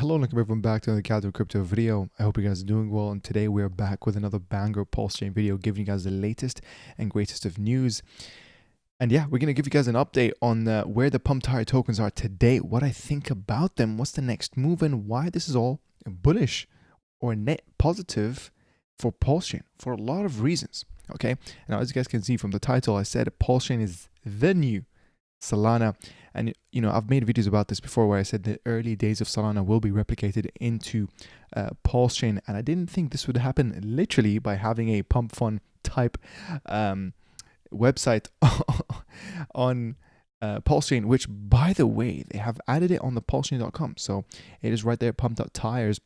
Hello and welcome everyone back to another Capital Crypto video. I hope you guys are doing well, and today we're back with another banger PulseChain video giving you guys the latest and greatest of news. And yeah, we're going to give you guys an update on where the pump-tire tokens are today, what I think about them, what's the next move, and why this is all bullish or net positive for PulseChain for a lot of reasons. Okay, now as you guys can see from the title, I said PulseChain is the new Solana. And I've made videos about this before where I said the early days of Solana will be replicated into PulseChain, and I didn't think this would happen literally by having a pump fund type website on PulseChain, which by the way, they have added it on the pulsechain.com, so it is right there, pump.tires.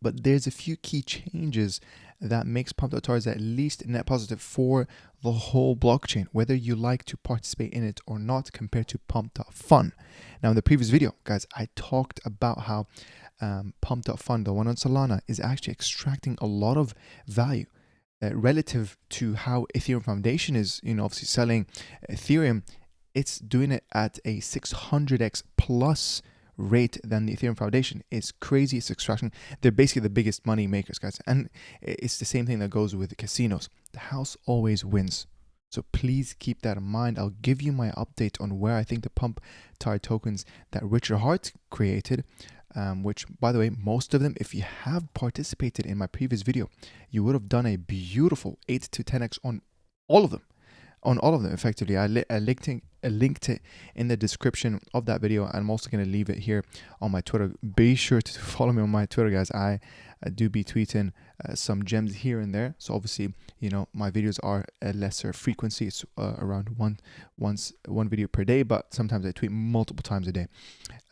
But there's a few key changes that makes pump.tires at least net positive for the whole blockchain, whether you like to participate in it or not, compared to pump.fun. Now, in the previous video, guys, I talked about how pump.fun, the one on Solana, is actually extracting a lot of value relative to how Ethereum Foundation is, obviously selling Ethereum. It's doing it at a 600x plus rate than the Ethereum Foundation. Is crazy. It's extraction. They're basically the biggest money makers, guys, and it's the same thing that goes with the casinos. The house always wins, so please keep that in mind. I'll give you my update on where I think the pump tire tokens that Richard Hart created, which by the way, most of them, if you have participated in my previous video, you would have done a beautiful 8 to 10x on all of them. Effectively, I linked it in the description of that video, and I'm also going to leave it here on my Twitter. Be sure to follow me on my Twitter, guys. I do be tweeting some gems here and there, so obviously my videos are a lesser frequency. It's around one video per day, but sometimes I tweet multiple times a day.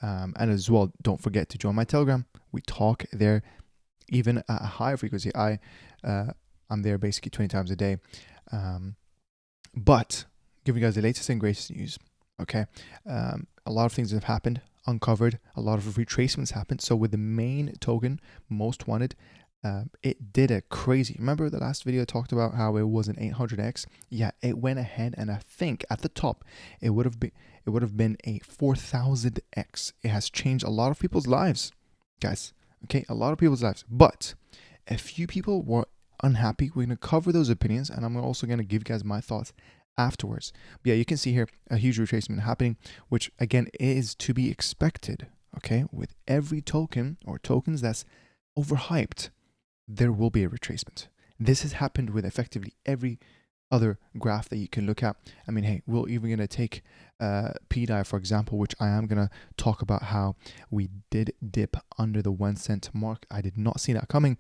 And as well, don't forget to join my Telegram. We talk there even at a higher frequency. I'm there basically 20 times a day. But giving you guys the latest and greatest news, okay? A lot of things have happened, uncovered, a lot of retracements happened. So with the main token, most wanted, it did a crazy. Remember the last video I talked about how it was an 800x? Yeah, it went ahead, and I think at the top it would have been a 4000x. It has changed a lot of people's lives, guys. Okay, a lot of people's lives. But a few people were unhappy. We're going to cover those opinions, and I'm also going to give you guys my thoughts afterwards. But yeah, you can see here a huge retracement happening, which again is to be expected. Okay, with every token or tokens that's overhyped, there will be a retracement. This has happened with effectively every other graph that you can look at. I mean, hey, we're even going to take pDai, for example, which I am going to talk about how we did dip under the 1 cent mark. I did not see that coming.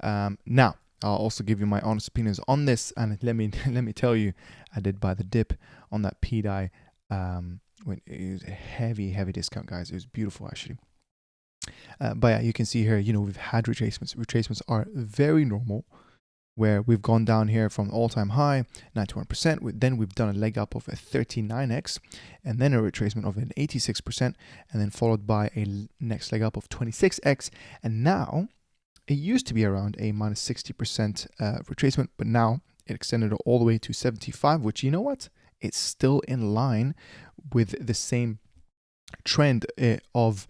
Now, I'll also give you my honest opinions on this, and let me tell you, I did buy the dip on that pDai when it was a heavy discount, guys. It was beautiful, actually. But yeah, you can see here, we've had retracements. Retracements are very normal, where we've gone down here from all-time high, 91%. Then we've done a leg up of a 39x, and then a retracement of an 86%, and then followed by a next leg up of 26x, and now it used to be around a minus 60% retracement, but now it extended all the way to 75, which, you know what? It's still in line with the same trend of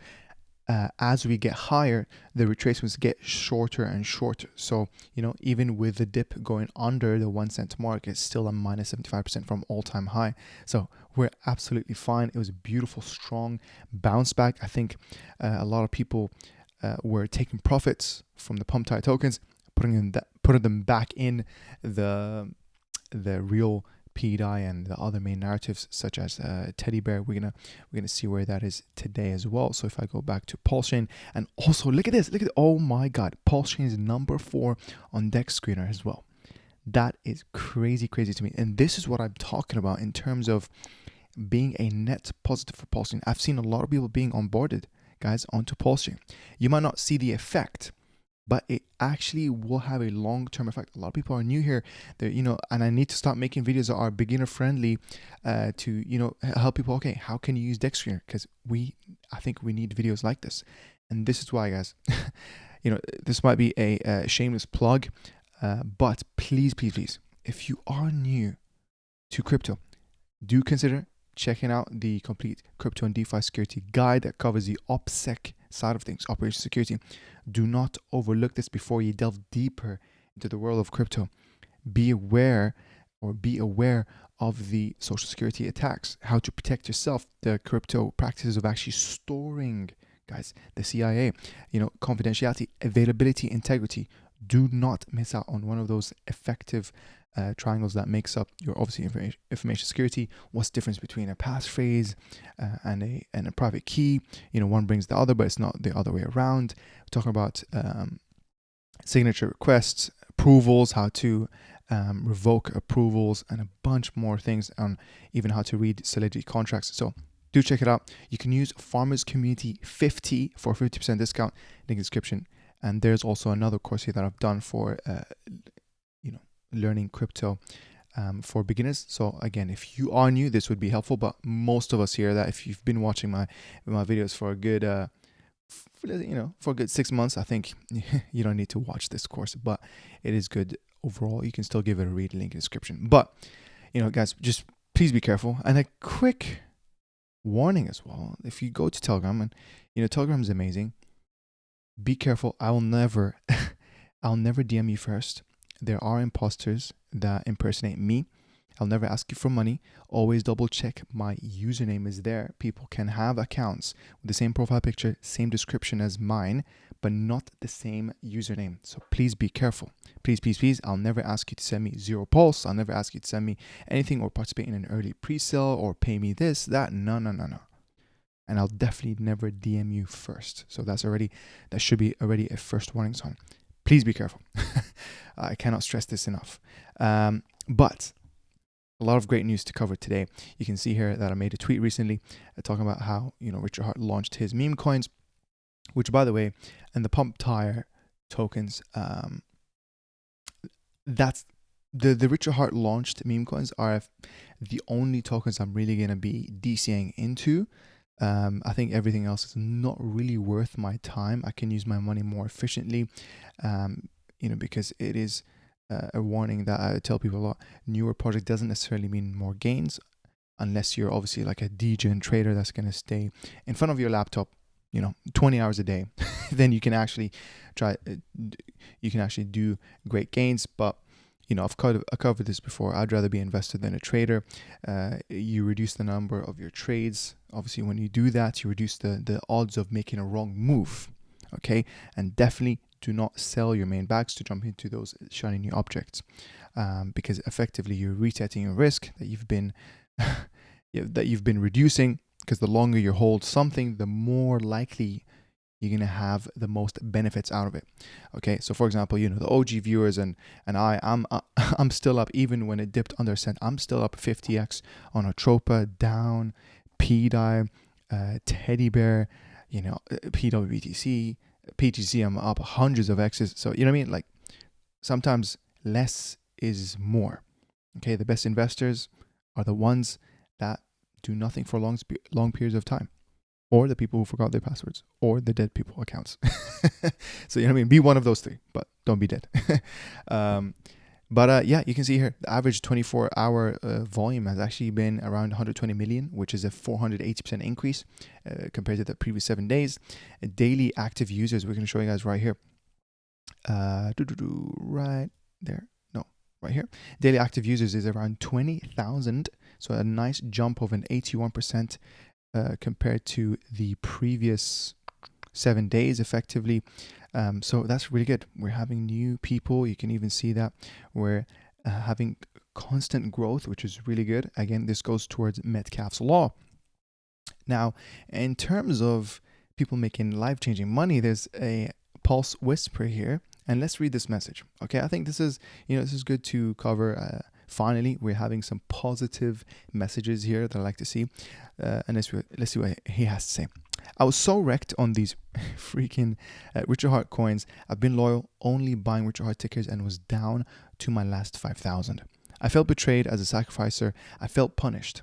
as we get higher, the retracements get shorter and shorter. So, even with the dip going under the 1 cent mark, it's still a minus 75% from all-time high. So we're absolutely fine. It was a beautiful, strong bounce back. I think a lot of people were taking profits from the pump tire tokens, putting them back in the real pDai and the other main narratives, such as Teddy Bear. We're gonna see where that is today as well. So if I go back to PulseChain, and also look at this, oh my god, PulseChain is number 4 on Dex Screener as well. That is crazy to me, and this is what I'm talking about in terms of being a net positive for PulseChain. I've seen a lot of people being onboarded, guys, onto PulseChain. You might not see the effect, but it actually will have a long-term effect. A lot of people are new here, and I need to start making videos that are beginner-friendly to, help people. Okay, how can you use Dex Screener? Because I think we need videos like this, and this is why, guys. This might be a shameless plug, but please, if you are new to crypto, do consider checking out the complete crypto and DeFi security guide that covers the OPSEC side of things, operational security. Do not overlook this before you delve deeper into the world of crypto. Be aware of the social security attacks, how to protect yourself, the crypto practices of actually storing, guys, the CIA, confidentiality, availability, integrity. Do not miss out on one of those effective triangles that makes up your obviously information security. What's the difference between a passphrase and a private key? One brings the other, but it's not the other way around. We're talking about signature requests, approvals, how to revoke approvals, and a bunch more things on even how to read Solidity contracts. So do check it out. You can use Farmers Community 50 for 50% discount, link in the description. And there's also another course here that I've done for learning crypto for beginners. So again, if you are new, this would be helpful, but most of us here, that if you've been watching my videos for a good for a good 6 months, I think you don't need to watch this course, but it is good overall. You can still give it a read, link in the description. But guys, just please be careful. And a quick warning as well, if you go to Telegram, and Telegram is amazing, be careful. I'll never DM you first. There are imposters that impersonate me. I'll never ask you for money. Always double check my username is there. People can have accounts with the same profile picture, same description as mine, but not the same username. So please be careful. Please. I'll never ask you to send me 0 Pulse. I'll never ask you to send me anything or participate in an early pre-sale or pay me this, that. No. And I'll definitely never DM you first. So that should be already a first warning sign. Please be careful. I cannot stress this enough. But a lot of great news to cover today. You can see here that I made a tweet recently talking about how Richard Hart launched his meme coins, which, by the way, and the pump tire tokens. That's the Richard Hart launched meme coins are the only tokens I'm really gonna be DCing into. I think everything else is not really worth my time. I can use my money more efficiently, because it is a warning that I tell people a lot. Newer project doesn't necessarily mean more gains, unless you're obviously like a degen trader that's going to stay in front of your laptop, 20 hours a day. Then you can actually do great gains. But I've covered this before. I'd rather be invested than a trader. You reduce the number of your trades. Obviously, when you do that, you reduce the odds of making a wrong move. Okay, and definitely do not sell your main bags to jump into those shiny new objects, because effectively you're resetting your risk that you've been reducing. Because the longer you hold something, the more likely you're going to have the most benefits out of it. Okay, so for example, the OG viewers and I'm still up, even when it dipped under a cent. I'm still up 50x on Atropa, down, pDai, Teddy Bear, PWBTC, PTC. I'm up hundreds of X's. So like sometimes less is more. Okay, the best investors are the ones that do nothing for long periods of time. Or the people who forgot their passwords, or the dead people accounts. So be one of those three, but don't be dead. Yeah, you can see here the average 24-hour volume has actually been around 120 million, which is a 480% increase compared to the previous 7 days. Daily active users, we're going to show you guys right here. Right there. No, right here. Daily active users is around 20,000. So a nice jump of an 81%. Compared to the previous 7 days, effectively. So that's really good. We're having new people. You can even see that we're having constant growth, which is really good. Again, this goes towards Metcalfe's law. Now, in terms of people making life-changing money, there's a Pulse Whisper here. And let's read this message. Okay, I think this is good to cover. Finally, we're having some positive messages here that I like to see. And let's see what he has to say. I was so wrecked on these freaking Richard Hart coins. I've been loyal, only buying Richard Hart tickers, and was down to my last 5,000. I felt betrayed as a sacrificer. I felt punished.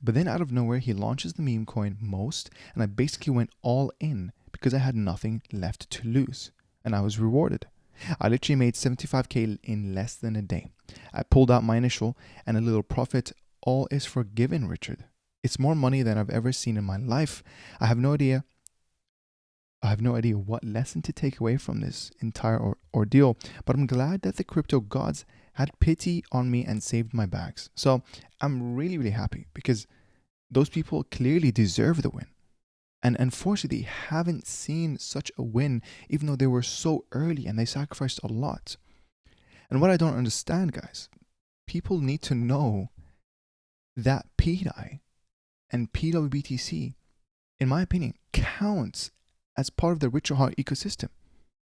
But then out of nowhere, he launches the meme coin most, and I basically went all in because I had nothing left to lose. And I was rewarded. I literally made 75k in less than a day. I pulled out my initial and a little profit. All is forgiven, Richard. It's more money than I've ever seen in my life. I have no idea I have no idea what lesson to take away from this entire ordeal, but I'm glad that the crypto gods had pity on me and saved my bags. So I'm really, really happy because those people clearly deserve the win. And unfortunately, haven't seen such a win, even though they were so early and they sacrificed a lot. And what I don't understand, guys, people need to know that pDai and PWBTC, in my opinion, counts as part of the Richard Heart ecosystem.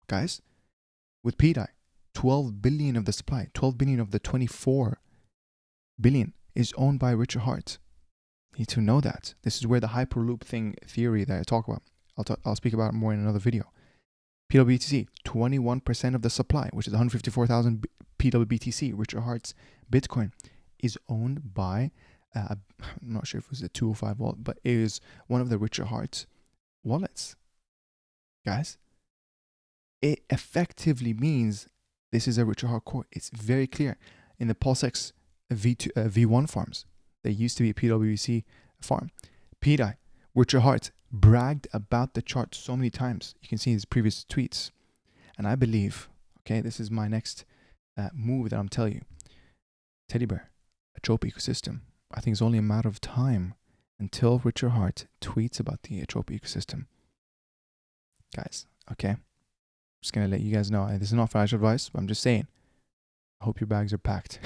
Guys, with pDai, 12 billion of the supply, 12 billion of the 24 billion is owned by Richard Heart. You need to know that. This is where the Hyperloop thing theory that I talk about, I'll speak about more in another video. PWBTC, 21% of the supply, which is 154,000 PWBTC, Richard Heart's Bitcoin, is owned by, I'm not sure if it was a 205 wallet, but it is one of the Richard Heart's wallets. Guys, it effectively means this is a Richard Heart core. It's very clear. In the PulseX V1 farms, there used to be a PWBTC farm. pDai, Richard Heart, bragged about the chart so many times. You can see his previous tweets. And I believe, okay, this is my next move that I'm telling you. Teddy Bear, Atropa ecosystem. I think it's only a matter of time until Richard Heart tweets about the Atropa ecosystem. Guys, okay? I'm just going to let you guys know. This is not financial advice, but I'm just saying. I hope your bags are packed.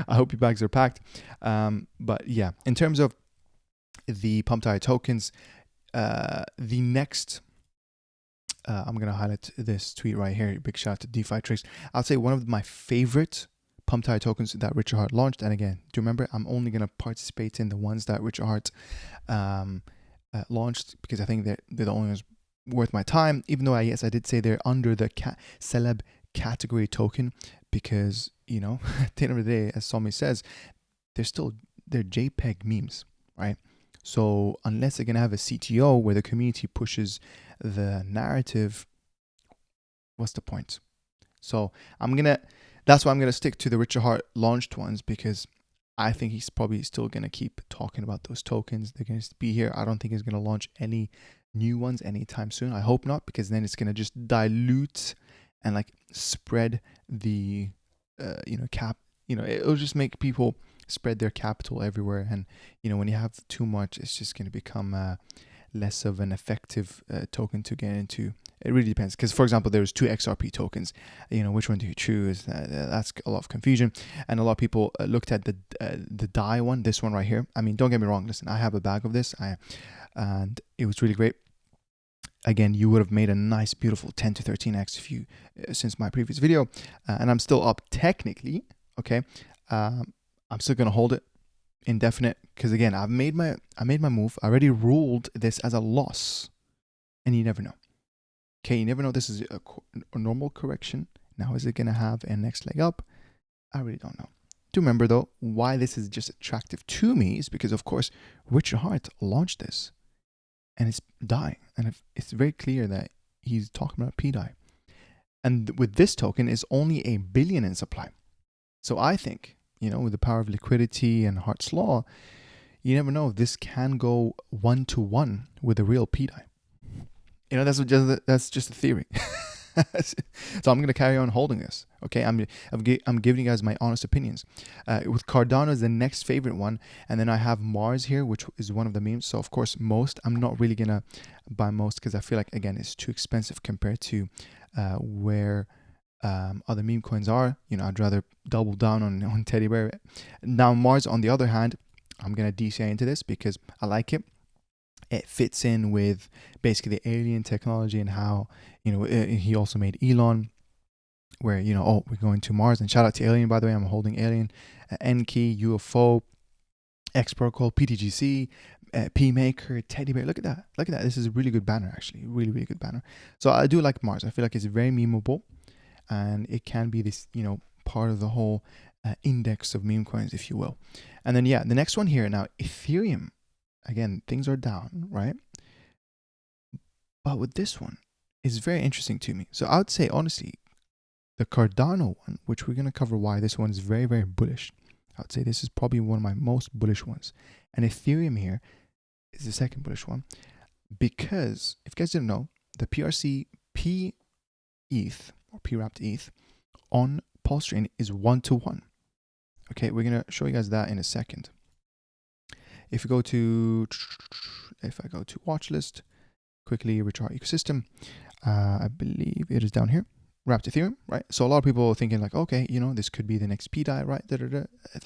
I hope your bags are packed. But yeah, in terms of the pDai tokens, the next, I'm going to highlight this tweet right here. Big shout out to DeFi Tricks. I'll say one of my favorite pDai tokens that Richard Heart launched. And again, do you remember? I'm only going to participate in the ones that Richard Heart launched because I think they're the only ones worth my time. Even though I did say they're under the celeb category token because, you know, at the end of the day, as Somi says, they're JPEG memes, right? So unless they're going to have a CTO where the community pushes the narrative, what's the point? So that's why I'm going to stick to the Richard Heart launched ones because I think he's probably still going to keep talking about those tokens. They're going to be here. I don't think he's going to launch any new ones anytime soon. I hope not, because then it's going to just dilute and like spread the, it'll just make people spread their capital everywhere. And, you know, when you have too much, it's just going to become less of an effective token to get into. It really depends. Because, for example, there's 2 XRP tokens. You know, which one do you choose? That's a lot of confusion. And a lot of people looked at the DAI one, this one right here. I mean, don't get me wrong. Listen, I have a bag of this. And it was really great. Again, you would have made a nice, beautiful 10 to 13x if you, since my previous video. And I'm still up technically, okay? I'm still going to hold it indefinite because, again, I made my move. I already ruled this as a loss. And you never know. Okay, you never know. This is a normal correction. Now, is it going to have a next leg up? I really don't know. Do remember, though, why this is just attractive to me is because, of course, Richard Heart launched this. And it's dying. And it's very clear that he's talking about pDai. And with this token, it's only 1 billion in supply. So I think, you know, with the power of liquidity and Hart's law, you never know. This can go 1-to-1 with a real pDai. You know, that's just a theory. So I'm going to carry on holding this. Okay, I'm giving you guys my honest opinions. With Cardano is the next favorite one, and then I have Mars here, which is one of the memes. So of course, I'm not really gonna buy most because I feel like, again, it's too expensive compared to where other meme coins are. You know, I'd rather double down on Teddy Bear. Now Mars, on the other hand, I'm gonna DCI into this because I like it. It fits in with basically the alien technology and how, you know, he also made Elon where, you know, oh, we're going to Mars. And shout out to Alien, by the way. I'm holding Alien, N-Key, UFO, X Protocol, PTGC, P-Maker, Teddy Bear. Look at that. Look at that. This is a really good banner, actually. Really, really good banner. So I do like Mars. I feel like it's very memeable and it can be this, you know, part of the whole index of meme coins, if you will. And then, yeah, the next one here now, Ethereum. Again, things are down, right? But with this one, it's very interesting to me. So I would say, honestly, the Cardano one, which we're going to cover why this one is very, very bullish. I would say this is probably one of my most bullish ones. And Ethereum here is the second bullish one. Because if you guys didn't know, the PRC P ETH or P wrapped ETH on PulseChain is 1-to-1. Okay, we're gonna show you guys that in a second. If I go to watch list, quickly reach our ecosystem, I believe it is down here. Wrapped Ethereum, right? So a lot of people are thinking like, okay, this could be the next pDai, right?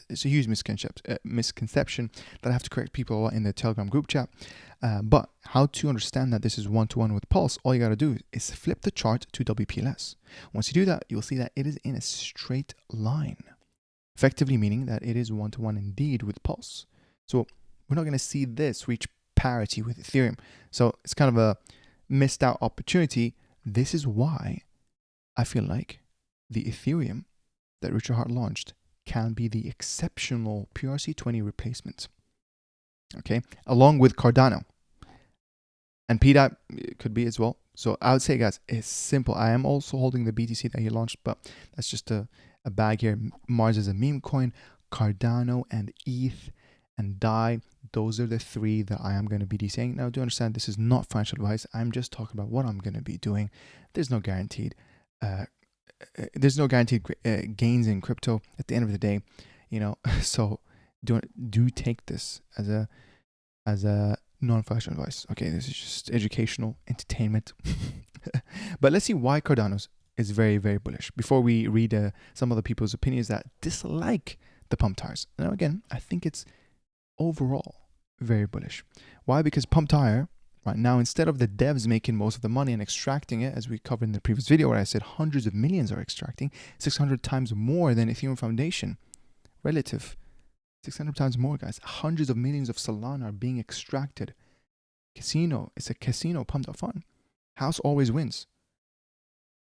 It's a huge misconception that I have to correct people a lot in the Telegram group chat. But how to understand that this is 1-to-1 with Pulse, all you got to do is flip the chart to WPLS. Once you do that, you'll see that it is in a straight line, effectively meaning that it is 1-to-1 indeed with Pulse. So we're not going to see this reach parity with Ethereum. So it's kind of a missed out opportunity. This is why I feel like the Ethereum that Richard Hart launched can be the exceptional PRC20 replacement. Okay, along with Cardano. And pDai could be as well. So I would say, guys, it's simple. I am also holding the BTC that he launched, but that's just a bag here. Mars is a meme coin, Cardano and ETH and DAI. Those are the three that I am going to be DCing. Now, do understand this is not financial advice. I'm just talking about what I'm going to be doing. There's no guaranteed gains in crypto at the end of the day, so do take this as a non-financial advice. Okay, this is just educational entertainment. But let's see why Cardano is very, very bullish before we read some other people's opinions that dislike the pump tires. Now again, I think it's overall very bullish. Why? Because pump tire right now, instead of the devs making most of the money and extracting it, as we covered in the previous video where I said hundreds of millions are extracting, 600 times more than Ethereum Foundation. Relative. 600 times more, guys. Hundreds of millions of Solana are being extracted. Casino. It's a casino pumped up fund. House always wins.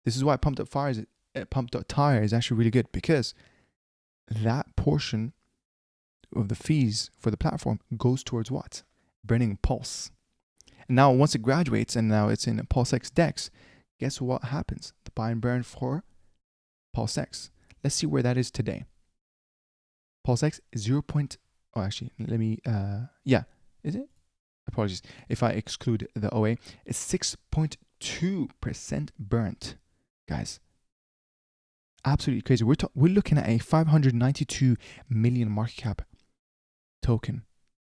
This is why pumped up tire is actually really good, because that portion of the fees for the platform goes towards what? Burning Pulse. Now, once it graduates and now it's in a PulseX DEX, guess what happens? The buy and burn for PulseX. Let's see where that is today. PulseX is 0. Oh, actually, let me, is it? Apologies. If I exclude the OA, it's 6.2% burnt, guys. Absolutely crazy. We're looking at a 592 million market cap token.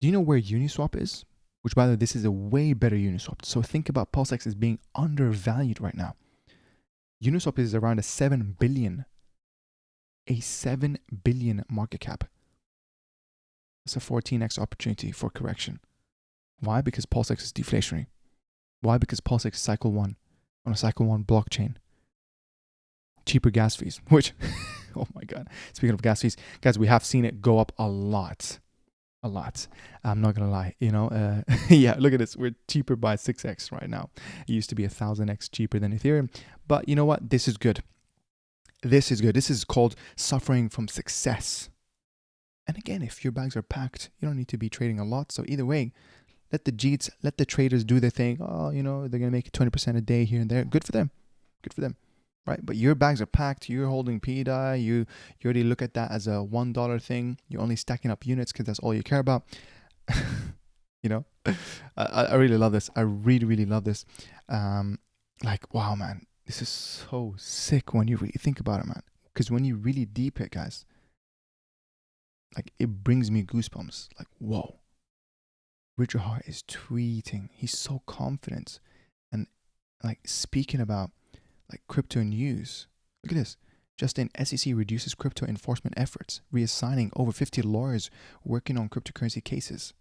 Do you know where Uniswap is? Which, by the way, this is a way better Uniswap. So think about PulseX as being undervalued right now. Uniswap is around a 7 billion market cap. It's a 14x opportunity for correction. Why? Because PulseX is deflationary. Why? Because PulseX is cycle 1 on a cycle 1 blockchain. Cheaper gas fees, which, oh my God. Speaking of gas fees, guys, we have seen it go up a lot. I'm not gonna lie, yeah, look at this. We're cheaper by 6x right now. It used to be 1,000x cheaper than Ethereum, but you know what? This is good. This is called suffering from success. And again, if your bags are packed, you don't need to be trading a lot. So either way, let the traders do their thing. Oh, they're gonna make 20% a day here and there. Good for them. Right? But your bags are packed. You're holding pDai. You already look at that as a $1 thing. You're only stacking up units because that's all you care about. I really love this. I really, really love this. Wow, man. This is so sick when you really think about it, man. Because when you really deep it, guys, it brings me goosebumps. Whoa. Richard Hart is tweeting. He's so confident. And speaking about crypto news. Look at this. Just in, SEC reduces crypto enforcement efforts, reassigning over 50 lawyers working on cryptocurrency cases.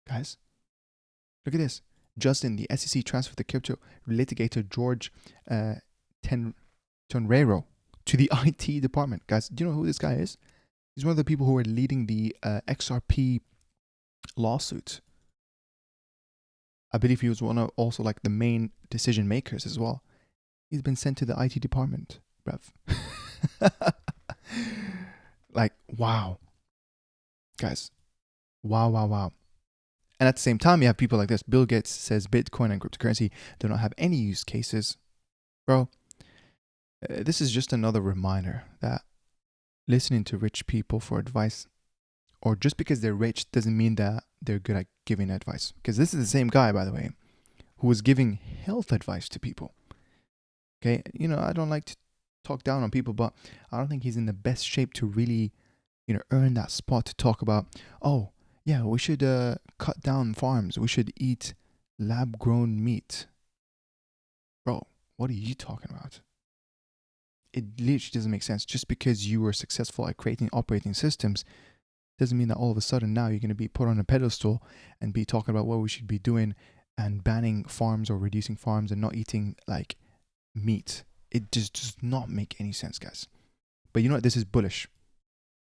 Guys, look at this. Just in, the SEC transferred the crypto litigator George Tonrero to the IT department. Guys, do you know who this guy is? He's one of the people who are leading the XRP lawsuit. I believe he was one of also the main decision makers as well. He's been sent to the IT department, bruv. Wow. Guys. Wow. And at the same time, you have people like this. Bill Gates says Bitcoin and cryptocurrency do not have any use cases. Bro, this is just another reminder that listening to rich people for advice, or just because they're rich, doesn't mean that they're good at giving advice. Because this is the same guy, by the way, who was giving health advice to people. Okay, I don't like to talk down on people, but I don't think he's in the best shape to really, earn that spot to talk about, oh, yeah, we should cut down farms. We should eat lab-grown meat. Bro, what are you talking about? It literally doesn't make sense. Just because you were successful at creating operating systems doesn't mean that all of a sudden now you're going to be put on a pedestal and be talking about what we should be doing and banning farms or reducing farms and not eating like meat. It just does not make any sense, guys. But you know what? This is bullish.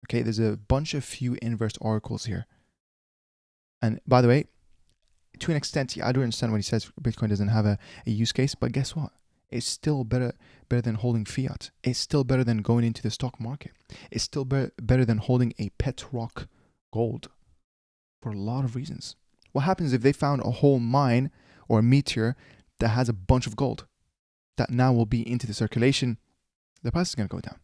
Okay, there's a bunch of few inverse oracles here. And by the way, to an extent, I do understand when he says Bitcoin doesn't have a use case, but guess what? It's still better than holding fiat. It's still better than going into the stock market. It's still better than holding a pet rock gold for a lot of reasons. What happens if they found a whole mine or a meteor that has a bunch of gold that now will be into the circulation? The price is going to go down.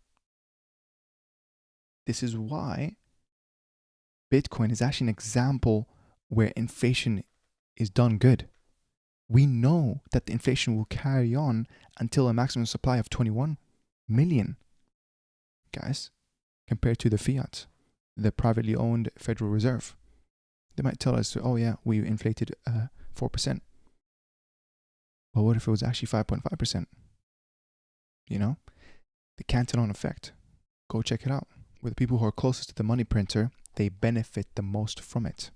This is why Bitcoin is actually an example where inflation is done good. We know that the inflation will carry on until a maximum supply of 21 million, guys, compared to the fiat, the privately owned Federal Reserve. They might tell us, oh yeah, we inflated 4%. But what if it was actually 5.5%? The Canton effect. Go check it out. Where the people who are closest to the money printer, they benefit the most from it.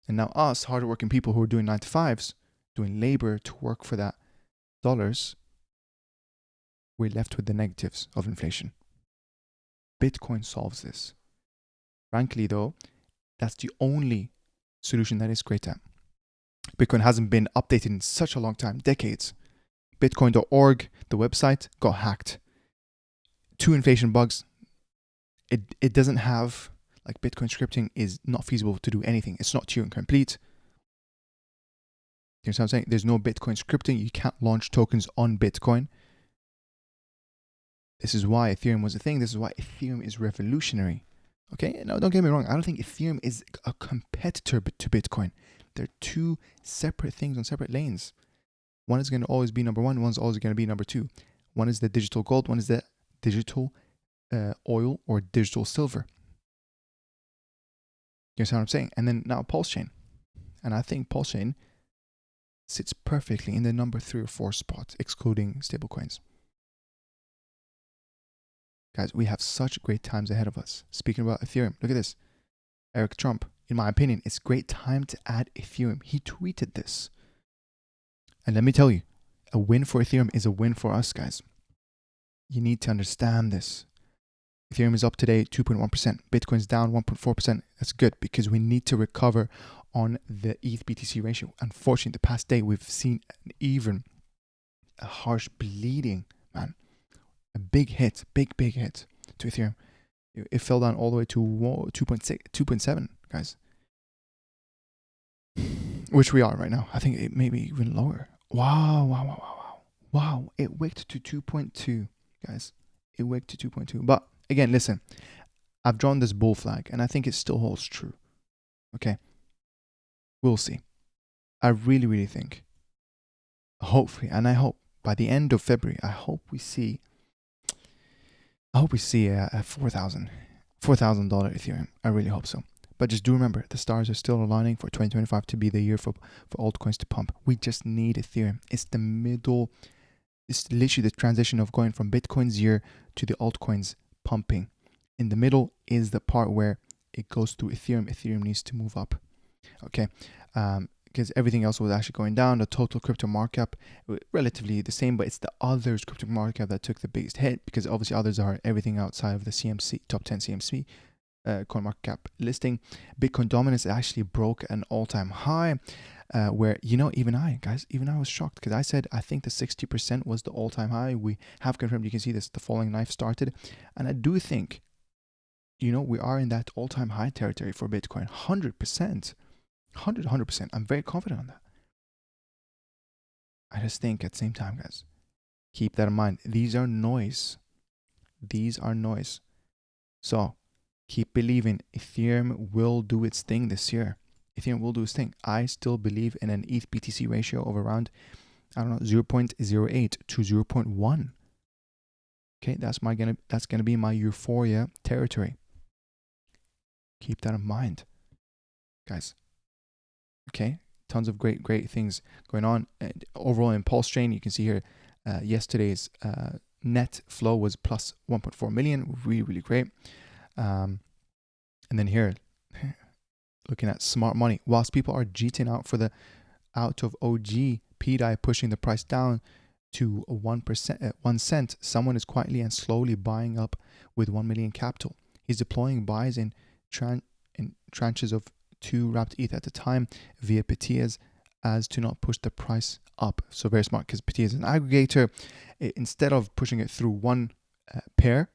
And now us, hardworking people who are doing 9 to 5s, doing labor to work for that dollars, we're left with the negatives of inflation. Bitcoin solves this. Frankly, though, that's the only solution that is great at. Bitcoin hasn't been updated in such a long time, decades. Bitcoin.org, the website, got hacked. 2 inflation bugs. It doesn't have, like, Bitcoin scripting is not feasible to do anything. It's not Turing complete. You know what I'm saying? There's no Bitcoin scripting. You can't launch tokens on Bitcoin. This is why Ethereum was a thing. This is why Ethereum is revolutionary. Okay? Now, don't get me wrong. I don't think Ethereum is a competitor to Bitcoin. They're 2 separate things on separate lanes. One is going to always be number 1. One's always going to be number 2. One is the digital gold. One is the digital oil or digital silver. You understand what I'm saying? And then now PulseChain. And I think PulseChain sits perfectly in the number 3 or 4 spot, excluding stablecoins. Guys, we have such great times ahead of us. Speaking about Ethereum, look at this. Eric Trump, in my opinion, it's great time to add Ethereum. He tweeted this. And let me tell you, a win for Ethereum is a win for us, guys. You need to understand this. Ethereum is up today 2.1%. Bitcoin's down 1.4%. That's good because we need to recover on the ETH BTC ratio. Unfortunately, the past day we've seen even a harsh bleeding, man. A big hit, big hit to Ethereum. It fell down all the way to 2.7, guys. Which we are right now. I think it may be even lower. Wow. It wicked to 2.2, guys. It wicked to 2.2. But again, listen. I've drawn this bull flag and I think it still holds true. Okay. We'll see. I really think, hopefully, and I hope by the end of February, I hope we see a $4,000 Ethereum. I really hope so. But just do remember, the stars are still aligning for 2025 to be the year for altcoins to pump. We just need Ethereum. It's the middle. It's literally the transition of going from Bitcoin's year to the altcoins pumping. In the middle is the part where it goes through Ethereum. Ethereum needs to move up. Okay. Because everything else was actually going down. The total crypto markup, relatively the same, but it's the others crypto markup that took the biggest hit because obviously others are everything outside of the CMC, top 10 CMC coin market cap listing. Bitcoin dominance actually broke an all-time high where, even I was shocked because I said I think the 60% was the all-time high. We have confirmed. You can see this, the falling knife started. And I do think, we are in that all-time high territory for Bitcoin. 100%. 100%. I'm very confident on that. I just think at the same time, guys, keep that in mind. These are noise. So keep believing Ethereum will do its thing this year. Ethereum will do its thing. I still believe in an ETH BTC ratio of around, I don't know, 0.08 to 0.1. Okay, that's gonna be my euphoria territory. Keep that in mind, guys. Okay, tons of great things going on. And overall in PulseChain, you can see here yesterday's net flow was plus 1.4 million. Really great. And then here, looking at smart money, whilst people are jeeting out for the out of OG pDai pushing the price down to 1%, 1 cent, someone is quietly and slowly buying up with 1 million capital. He's deploying buys in tranches of 2 wrapped ETH at a time via pDai as to not push the price up. So very smart, because pDai is an aggregator. Instead of pushing it through one pair,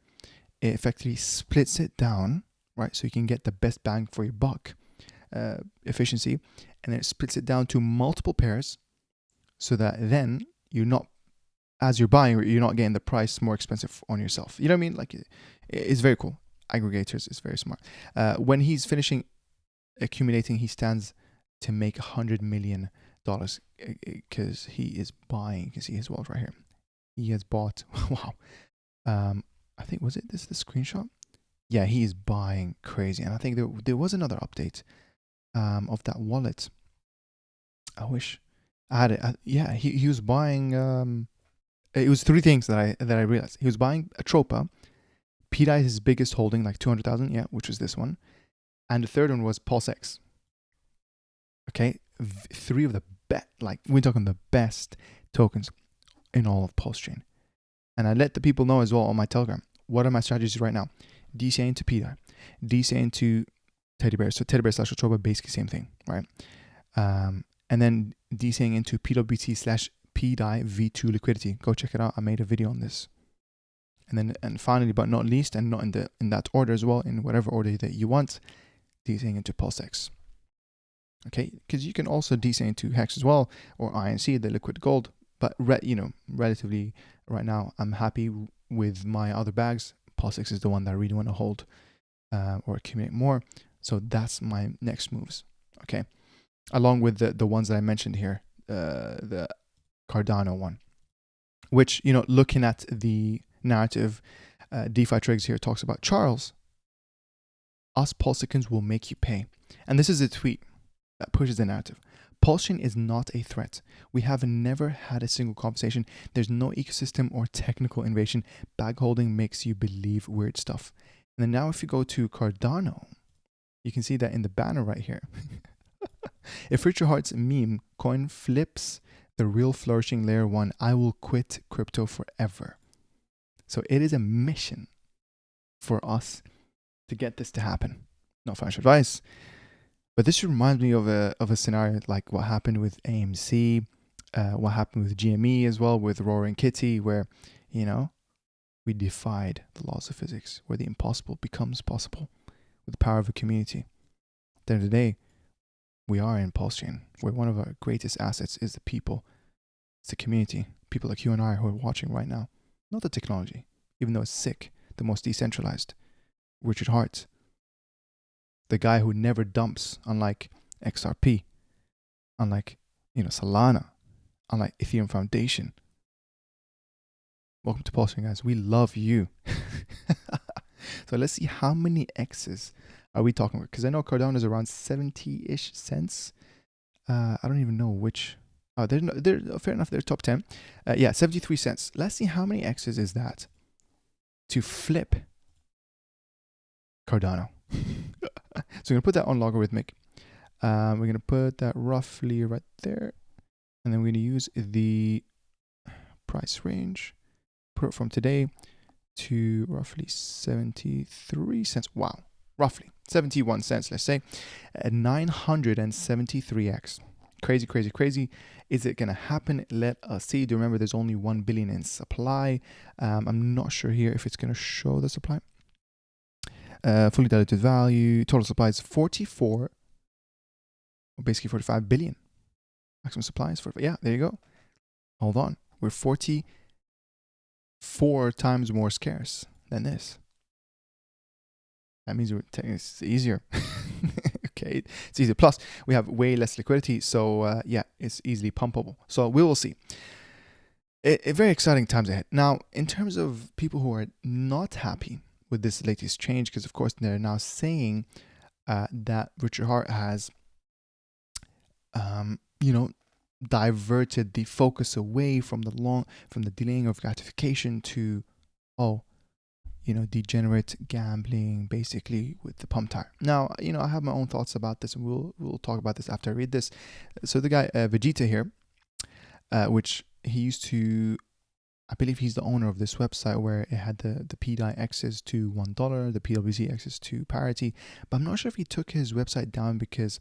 it effectively splits it down, right? So you can get the best bang for your buck efficiency, and then it splits it down to multiple pairs, so that then you're not, as you're buying, you're not getting the price more expensive on yourself. You know what I mean? Like, it's very cool. Aggregators is very smart. When he's finishing accumulating, he stands to make $100 million because he is buying. You can see his wallet right here. He has bought, wow. I think, was it this the screenshot? Yeah, he is buying crazy. And I think there was another update of that wallet. I wish I had it. Yeah, he was buying. It was 3 things that I realized. He was buying Atropa. pDai is his biggest holding, like 200,000. Yeah, which was this one. And the third one was PulseX. Okay, 3 of the best. Like, we're talking the best tokens in all of PulseChain. And I let the people know as well on my Telegram. What are my strategies right now? DCA into pDai, DCA into Teddy Bear. So Teddy Bear / Atropa, basically same thing, right? And then DCAing into PWT / pDai V2 liquidity. Go check it out. I made a video on this. And finally, but not least, and not in that order as well, in whatever order that you want, DCAing into PulseX. Okay, because you can also DCA into Hex as well, or INC, the liquid gold. But relatively right now, I'm happy with my other bags. PulseX is the one that I really want to hold or accumulate more. So that's my next moves. Okay, along with the ones that I mentioned here, the Cardano one, which, looking at the narrative, DeFi Triggs here talks about, Charles, us PulseXians will make you pay. And this is a tweet that pushes the narrative. PulseChain is not a threat. We have never had a single conversation. There's no ecosystem or technical innovation. Bag holding makes you believe weird stuff. And then now if you go to Cardano, you can see that in the banner right here. If Richard Hart's meme coin flips the real flourishing layer 1, I will quit crypto forever. So it is a mission for us to get this to happen. Not financial advice. But this reminds me of a scenario like what happened with AMC, what happened with GME as well, with Roaring Kitty, where, we defied the laws of physics, where the impossible becomes possible with the power of a community. At the end of the day, we are in PulseChain, where one of our greatest assets is the people. It's the community, people like you and I who are watching right now. Not the technology, even though it's sick, the most decentralized. Richard Hart, the guy who never dumps, unlike XRP, unlike Solana, unlike Ethereum Foundation. Welcome to PulseChain, guys. We love you. So let's see how many X's are we talking about, because I know Cardano is around 70-ish cents. I don't even know which. Oh, they're fair enough. They're top 10. 73 cents. Let's see how many X's is that to flip Cardano. So we're going to put that on logarithmic. We're going to put that roughly right there. And then we're going to use the price range. Put it from today to roughly 73 cents. Wow. Roughly 71 cents, let's say. At 973x. Crazy, crazy, crazy. Is it going to happen? Let us see. Do remember there's only 1 billion in supply. I'm not sure here if it's going to show the supply. Fully diluted value, total supply is 44, or basically 45 billion. Maximum supply is 45. Yeah, there you go. Hold on. We're 44 times more scarce than this. That means it's easier. Okay, it's easy. Plus, we have way less liquidity, so yeah, it's easily pumpable. So we will see. Very exciting times ahead. Now, in terms of people who are not happy with this latest change, because of course they're now saying that Richard Hart has, diverted the focus away from the delaying of gratification to, degenerate gambling, basically, with the pump tire. Now, I have my own thoughts about this, and we'll talk about this after I read this. So the guy Vegeta here, which he used to, I believe he's the owner of this website where it had the pDai access to $1, the PLSX access to parity, but I'm not sure if he took his website down because,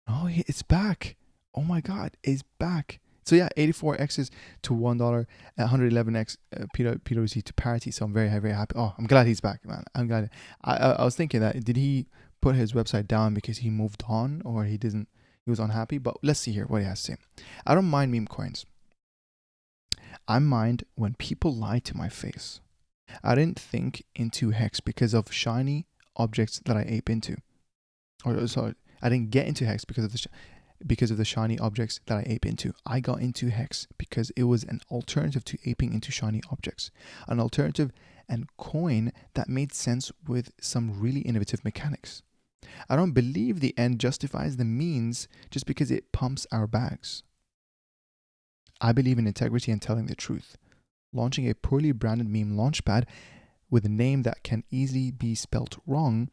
it's back. Oh my God, it's back. So yeah, 84x's to $1, 111x PWC to parity. So I'm very, very happy. Oh, I'm glad he's back, man. I'm glad. I was thinking that, did he put his website down because he moved on, or he was unhappy? But let's see here what he has to say. I don't mind meme coins. I mind when people lie to my face. I didn't think into Hex because of shiny objects that I ape into. Or sorry, I didn't get into Hex because of the shiny objects that I ape into. I got into Hex because it was an alternative to aping into shiny objects. An alternative and coin that made sense with some really innovative mechanics. I don't believe the end justifies the means just because it pumps our bags. I believe in integrity and telling the truth. Launching a poorly branded meme launchpad with a name that can easily be spelt wrong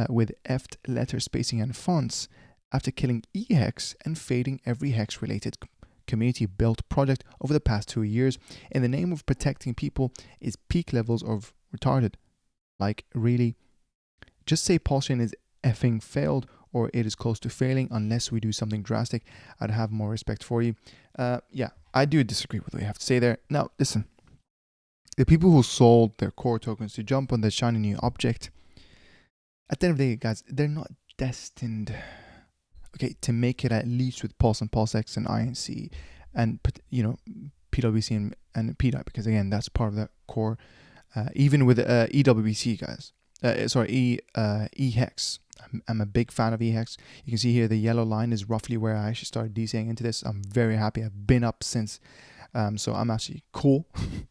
with effed letter spacing and fonts after killing eHex and fading every Hex-related community-built project over the past 2 years in the name of protecting people is peak levels of retarded. Like, really? Just say PulseChain is effing failed, or it is close to failing, unless we do something drastic. I'd have more respect for you. Yeah, I do disagree with what you have to say there. Now, listen. The people who sold their core tokens to jump on the shiny new object, at the end of the day, guys, they're not destined, to make it at least with Pulse and PulseX and INC and, PWC and pDai, because again, that's part of the core. Even with EWBC, guys. eHex. I'm a big fan of eHex. You can see here the yellow line is roughly where I actually started DCing into this. I'm very happy. I've been up since. So I'm actually cool.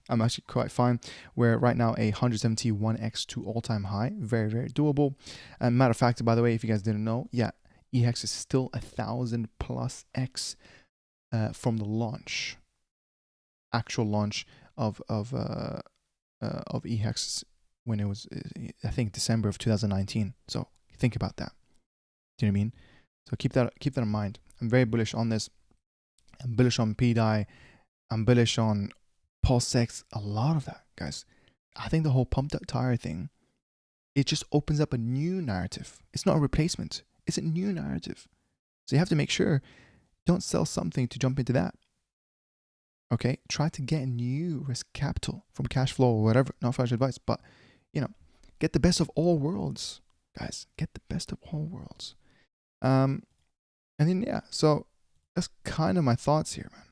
I'm actually quite fine. We're right now a 171x to all-time high. Very, very doable. And matter of fact, by the way, if you guys didn't know, yeah, eHex is still 1,000+x from the launch. Actual launch of eHex when it was, I think, December of 2019. So think about that. Do you know what I mean? So keep that in mind. I'm very bullish on this. I'm bullish on pDai. I'm bullish on PulseX. A lot of that, guys. I think the whole pumped up tire thing, it just opens up a new narrative. It's not a replacement. It's a new narrative. So you have to make sure, don't sell something to jump into that. Okay? Try to get new risk capital from cash flow or whatever. Not financial advice, but, get the best of all worlds. Guys, get the best of all worlds. And then, yeah, so that's kind of my thoughts here, man.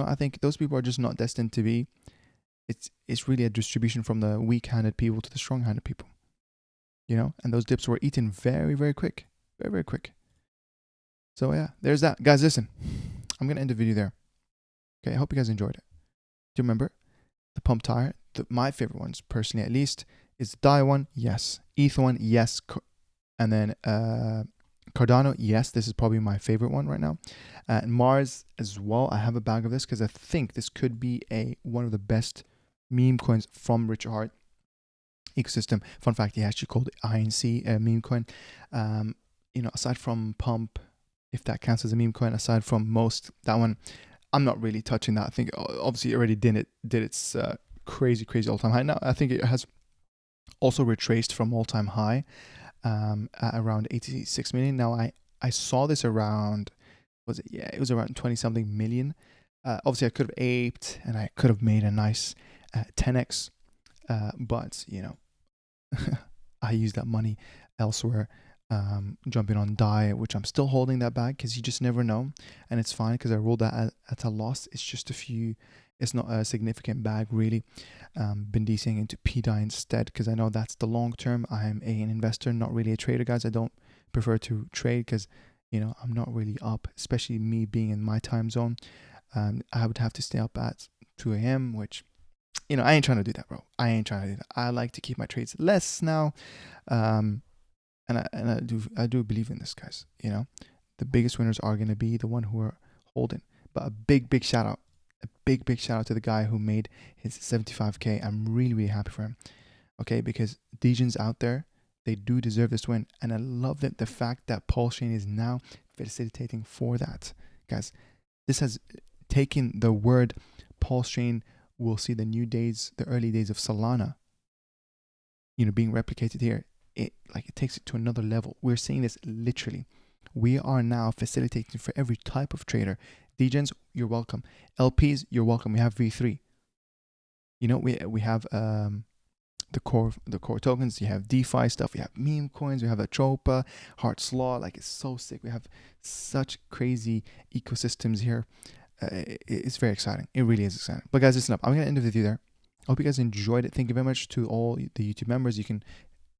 I think those people are just not destined to be. It's really a distribution from the weak-handed people to the strong-handed people. And those dips were eaten very, very quick. Very, very quick. So, yeah, there's that. Guys, listen. I'm going to end the video there. Okay, I hope you guys enjoyed it. Do you remember the pump tire? My favorite ones, personally at least, is the DAI one, yes. ETH one, yes. And then Cardano, yes. This is probably my favorite one right now. And Mars as well. I have a bag of this because I think this could be one of the best meme coins from Richard Hart ecosystem. Fun fact, he actually called it INC meme coin. Aside from Pump, if that counts as a meme coin, aside from most, that one, I'm not really touching that. I think obviously it already did its crazy all-time high. Now I think it has also retraced from all-time high at around 86 million. Now I saw this around, it was around 20 something million. Obviously I could have aped and I could have made a nice 10x, but I used that money elsewhere, jumping on DAI, which I'm still holding that bag because you just never know, and it's fine because I rolled that at a loss. It's just a few It's not a significant bag really. Been DCing into pDai instead because I know that's the long term. I'm an investor, not really a trader, guys. I don't prefer to trade because, you know, I'm not really up, especially me being in my time zone. I would have to stay up at 2 a.m., which, you know, I ain't trying to do that, bro. I ain't trying to do that. I like to keep my trades less now. And I do believe in this, guys. You know, the biggest winners are going to be the one who are holding. But a big shout out. A big shout out to the guy who made his 75K. I'm really happy for him. Okay, because DJs out there, they do deserve this win. And I love that the fact that PulseChain is now facilitating for that. Guys, this has taken the word PulseChain will see the new days, the early days of Solana, you know, being replicated here. It takes it to another level. We're seeing this literally. We are now facilitating for every type of trader. DJs, you're welcome. LPs, you're welcome. We have V3. You know, we have the core tokens. You have DeFi stuff. We have meme coins. We have Atropa, Heart's Law. Like, it's so sick. We have such crazy ecosystems here. It's very exciting. It really is exciting. But guys, listen up. I'm gonna end the video there. I hope you guys enjoyed it. Thank you very much to all the YouTube members. You can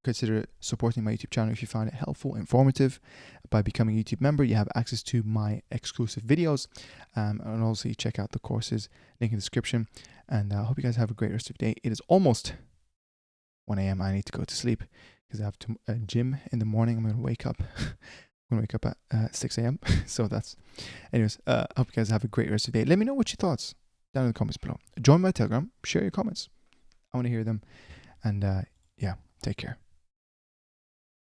consider supporting my YouTube channel if you found it helpful, informative. By becoming a YouTube member, you have access to my exclusive videos, and also you check out the courses, link in the description. And I hope you guys have a great rest of your day. It is almost 1 a.m. I need to go to sleep because I have a gym in the morning. I'm gonna wake up. I'm gonna wake up at 6 a.m. So that's, anyways. I hope you guys have a great rest of the day. Let me know what your thoughts down in the comments below. Join my Telegram. Share your comments. I want to hear them. And yeah, take care.